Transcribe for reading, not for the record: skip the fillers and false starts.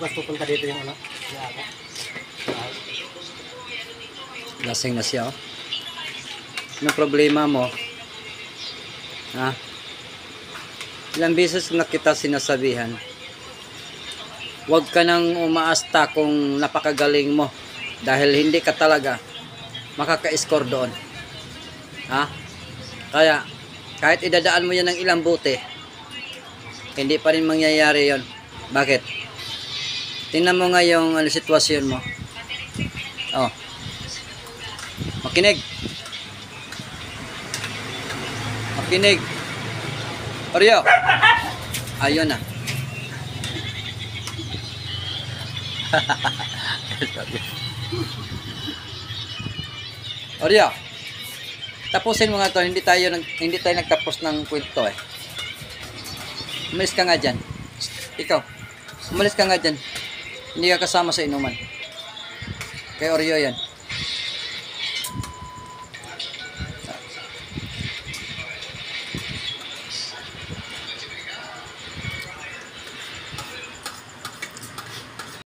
bukas pupunta dito yung ano. Lasing na siya, oh. Anong problema mo? Ha? Ilang beses na kita sinasabihan. Huwag ka nang umaasta kung napakagaling mo. Dahil hindi ka talaga makaka-score doon. Ha? Kaya, kahit idadaan mo yan ng ilang bote, hindi pa rin mangyayari yon. Bakit? Tingnan mo nga yung sitwasyon mo. Oh. Makinig. Makinig. Oreo. Ayun na. Oreo. Tapusin mo nga to, hindi tayo nagtapos ng kwento eh. Umalis ka nga dyan. Ikaw. Umalis ka nga dyan. Hindi ka kasama sa inuman. Kay Oreo yan.